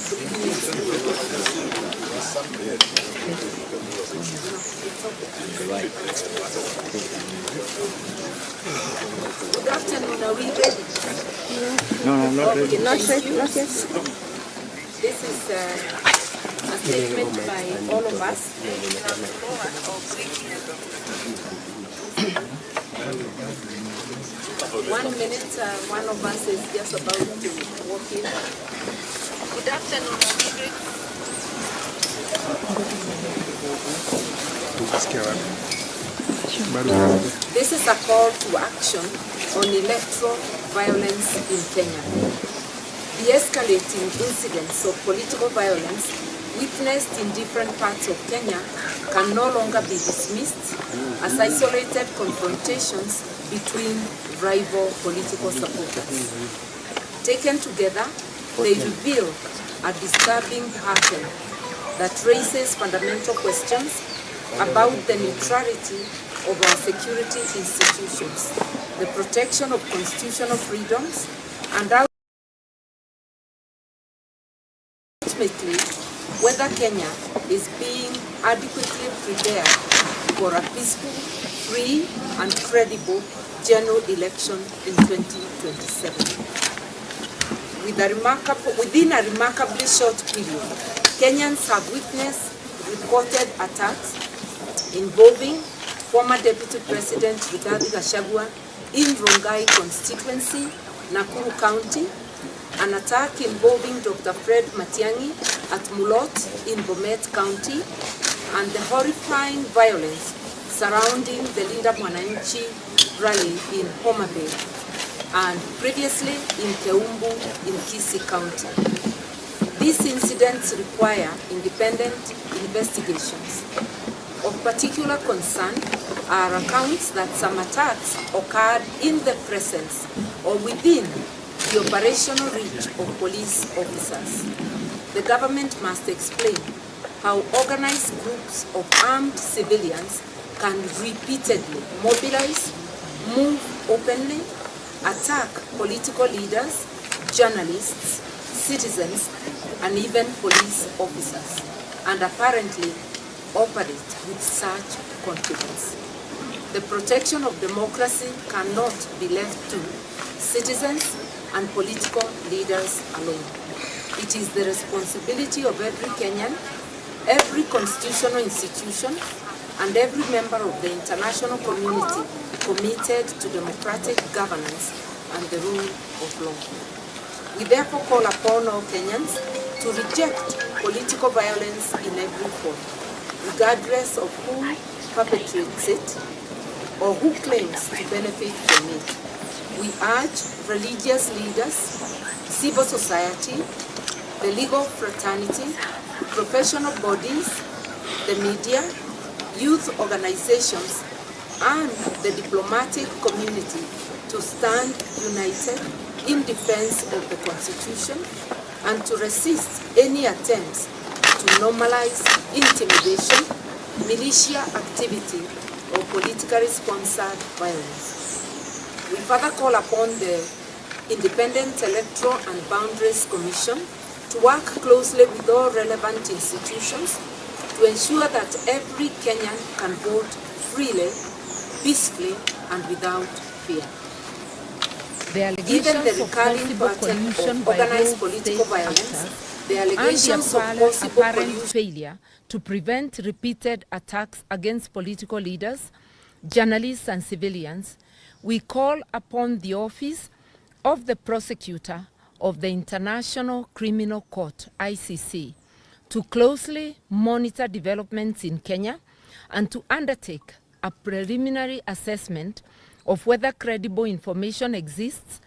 Good afternoon, are we ready? No, not ready. Not yet. This is a statement by all of us. 1 minute, one of us is just about to walk in. Good afternoon, This is a call to action on electoral violence in Kenya. The escalating incidents of political violence witnessed in different parts of Kenya can no longer be dismissed as isolated confrontations between rival political supporters. Taken together, they reveal a disturbing pattern that raises fundamental questions about the neutrality of our security institutions, the protection of constitutional freedoms, and ultimately whether Kenya is being adequately prepared for a peaceful, free, and credible general election in 2027. Within a remarkably short period, Kenyans have witnessed reported attacks involving former Deputy President Rigathi Gachagua in Rongai constituency, Nakuru County, an attack involving Dr. Fred Matiang'i at Mulot in Bomet County, and the horrifying violence surrounding the Linda Mwananchi rally in Homa Bay, and previously in Keumbu in Kisii County. These incidents require independent investigations. Of particular concern are accounts that some attacks occurred in the presence or within the operational reach of police officers. The government must explain how organized groups of armed civilians can repeatedly mobilize, move openly, attack political leaders, journalists, citizens, and even police officers, and apparently operate with such confidence. The protection of democracy cannot be left to citizens and political leaders alone. It is the responsibility of every Kenyan, every constitutional institution, and every member of the international community committed to democratic governance and the rule of law. We therefore call upon all Kenyans to reject political violence in every form, regardless of who perpetrates it or who claims to benefit from it. We urge religious leaders, civil society, the legal fraternity, professional bodies, the media, youth organizations, and the diplomatic community to stand united in defense of the Constitution and to resist any attempts to normalize intimidation, militia activity, or politically sponsored violence. We further call upon the Independent Electoral and Boundaries Commission to work closely with all relevant institutions to ensure that every Kenyan can vote freely, peacefully, and without fear. Given the recurring pattern of organized political violence, the allegations of possible failure to prevent repeated attacks against political leaders, journalists, and civilians, we call upon the Office of the Prosecutor of the International Criminal Court, ICC, to closely monitor developments in Kenya and to undertake a preliminary assessment of whether credible information exists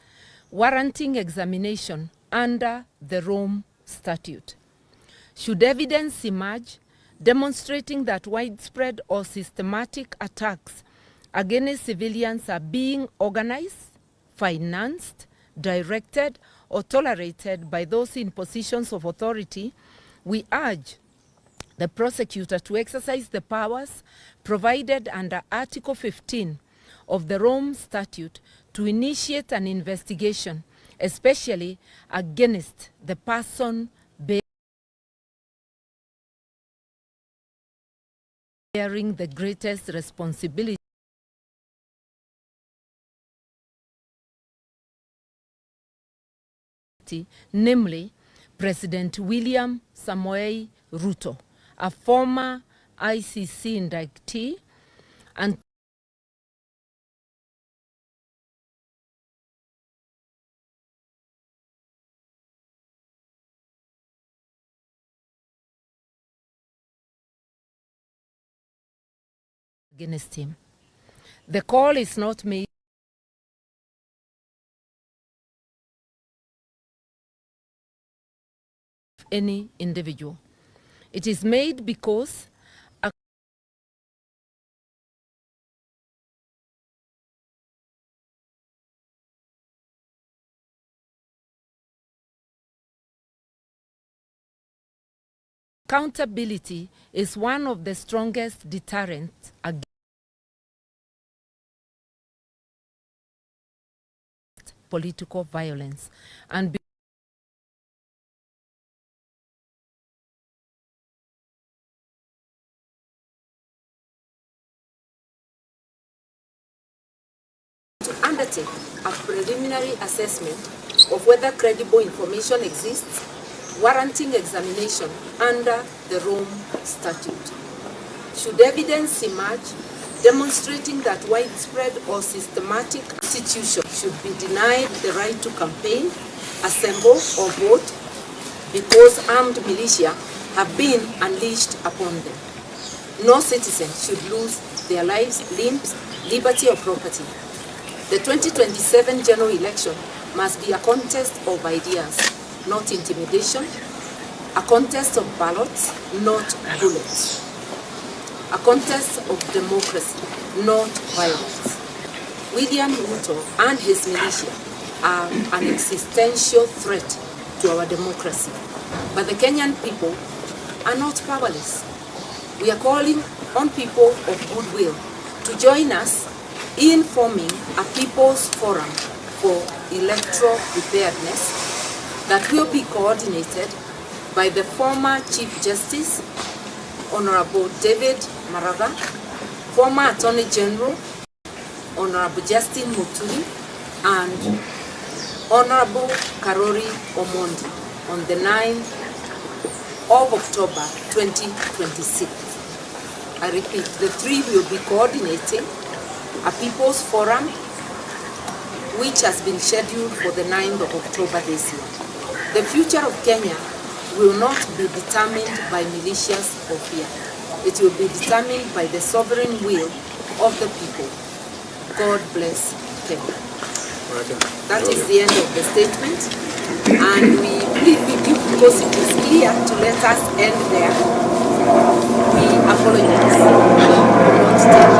warranting examination under the Rome Statute. Should evidence emerge demonstrating that widespread or systematic attacks against civilians are being organized, financed, directed, or tolerated by those in positions of authority, we urge the prosecutor to exercise the powers provided under Article 15 of the Rome Statute to initiate an investigation, especially against the person bearing the greatest responsibility, namely President William Samoei Ruto, a former ICC inductee and against him. The call is not made of any individual. It is made because accountability is one of the strongest deterrents against political violence, and to undertake a preliminary assessment of whether credible information exists warranting examination under the Rome Statute. Should evidence emerge demonstrating that widespread or systematic institution should be denied the right to campaign, assemble, or vote because armed militia have been unleashed upon them, no citizen should lose their lives, limbs, liberty, or property. The 2027 general election must be a contest of ideas, not intimidation, a contest of ballots, not bullets, a contest of democracy, not violence. William Ruto and his militia are an existential threat to our democracy, but the Kenyan people are not powerless. We are calling on people of goodwill to join us in forming a People's Forum for Electoral Preparedness that will be coordinated by the former Chief Justice, Honorable David Maraga, former Attorney General, Honorable Justin Muturi, and Honorable Karori Omondi on the 9th of October 2026. I repeat, the three will be coordinating a People's Forum which has been scheduled for the 9th of October this year. The future of Kenya will not be determined by militias or fear. It will be determined by the sovereign will of the people. God bless Kenya. That is the end of the statement, and we plead with you because it is clear to let us end there. We apologize for not taking